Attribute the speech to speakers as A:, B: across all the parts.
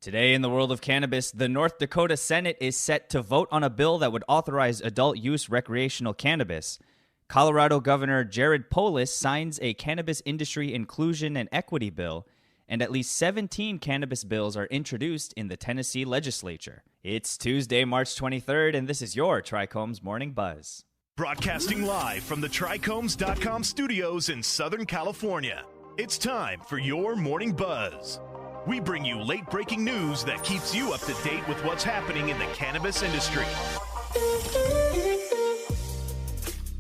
A: Today in the world of cannabis, the North Dakota Senate is set to vote on a bill that would authorize adult-use recreational cannabis. Colorado Governor Jared Polis signs a cannabis industry inclusion and equity bill, and at least 17 cannabis bills are introduced in the Tennessee Legislature. It's Tuesday, March 23rd, and this is your TRICHOMES Morning Buzz.
B: Broadcasting live from the TRICHOMES.com studios in Southern California, it's time for your Morning Buzz. We bring you late-breaking news that keeps you up to date with what's happening in the cannabis industry.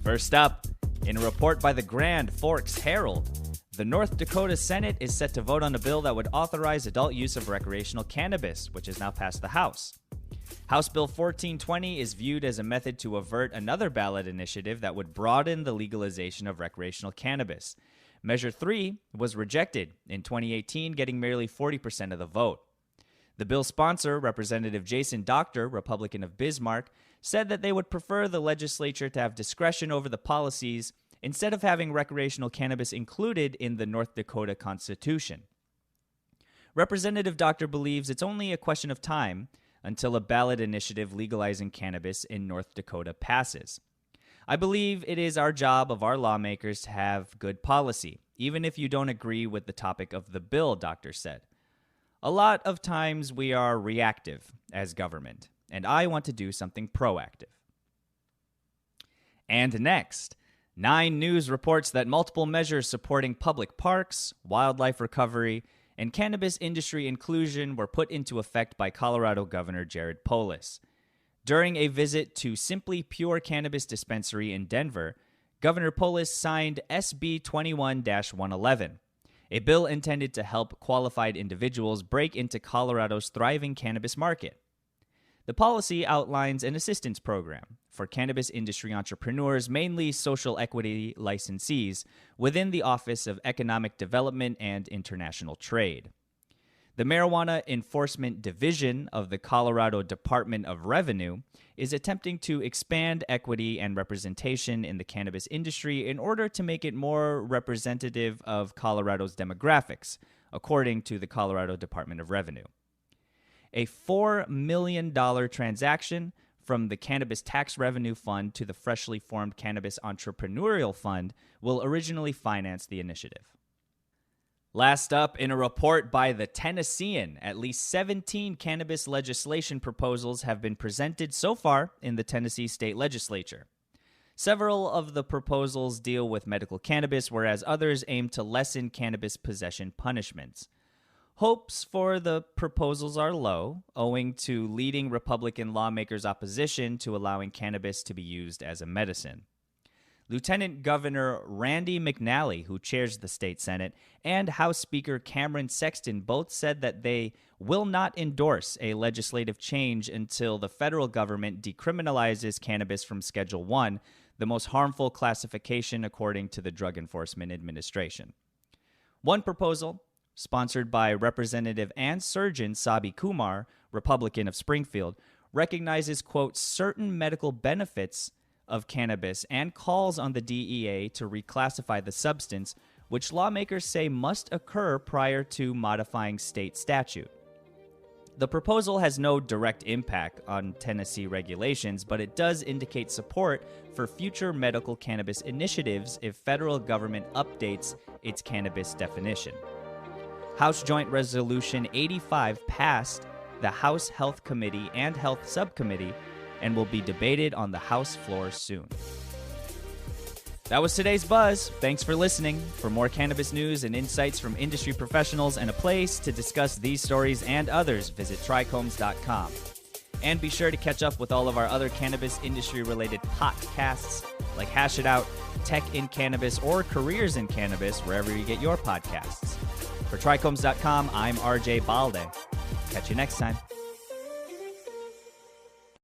A: First up, in a report by the Grand Forks Herald, the North Dakota Senate is set to vote on a bill that would authorize adult use of recreational cannabis, which has now passed the House. House Bill 1420 is viewed as a method to avert another ballot initiative that would broaden the legalization of recreational cannabis. Measure 3 was rejected in 2018, getting merely 40% of the vote. The bill's sponsor, Representative Jason Dockter, Republican of Bismarck, said that they would prefer the legislature to have discretion over the policies instead of having recreational cannabis included in the North Dakota Constitution. Representative Dockter believes it's only a question of time until a ballot initiative legalizing cannabis in North Dakota passes. I believe it is our job of our lawmakers to have good policy, even if you don't agree with the topic of the bill, Dockter said. A lot of times we are reactive as government, and I want to do something proactive. And next, 9 News reports that multiple measures supporting public parks, wildlife recovery, and cannabis industry inclusion were put into effect by Colorado Governor Jared Polis. During a visit to Simply Pure Cannabis Dispensary in Denver, Governor Polis signed SB 21-111, a bill intended to help qualified individuals break into Colorado's thriving cannabis market. The policy outlines an assistance program for cannabis industry entrepreneurs, mainly social equity licensees, within the Office of Economic Development and International Trade. The Marijuana Enforcement Division of the Colorado Department of Revenue is attempting to expand equity and representation in the cannabis industry in order to make it more representative of Colorado's demographics, according to the Colorado Department of Revenue. A $4 million transaction from the Cannabis Tax Revenue Fund to the freshly formed Cannabis Entrepreneurial Fund will originally finance the initiative. Last up, in a report by the Tennessean, at least 17 cannabis legislation proposals have been presented so far in the Tennessee State Legislature. Several of the proposals deal with medical cannabis, whereas others aim to lessen cannabis possession punishments. Hopes for the proposals are low, owing to leading Republican lawmakers' opposition to allowing cannabis to be used as a medicine. Lieutenant Governor Randy McNally, who chairs the state Senate, and House Speaker Cameron Sexton both said that they will not endorse a legislative change until the federal government decriminalizes cannabis from Schedule I, the most harmful classification according to the Drug Enforcement Administration. One proposal, sponsored by Representative and Surgeon Sabi Kumar, Republican of Springfield, recognizes, quote, certain medical benefits of cannabis and calls on the DEA to reclassify the substance, which lawmakers say must occur prior to modifying state statute. The proposal has no direct impact on Tennessee regulations, but it does indicate support for future medical cannabis initiatives if federal government updates its cannabis definition. House Joint Resolution 85 passed the House Health Committee and Health Subcommittee and will be debated on the House floor soon. That was today's Buzz. Thanks for listening. For more cannabis news and insights from industry professionals and a place to discuss these stories and others, visit TRICHOMES.com. And be sure to catch up with all of our other cannabis industry-related podcasts like Hash It Out, Tech in Cannabis, or Careers in Cannabis, wherever you get your podcasts. For TRICHOMES.com, I'm RJ Balde. Catch you next time.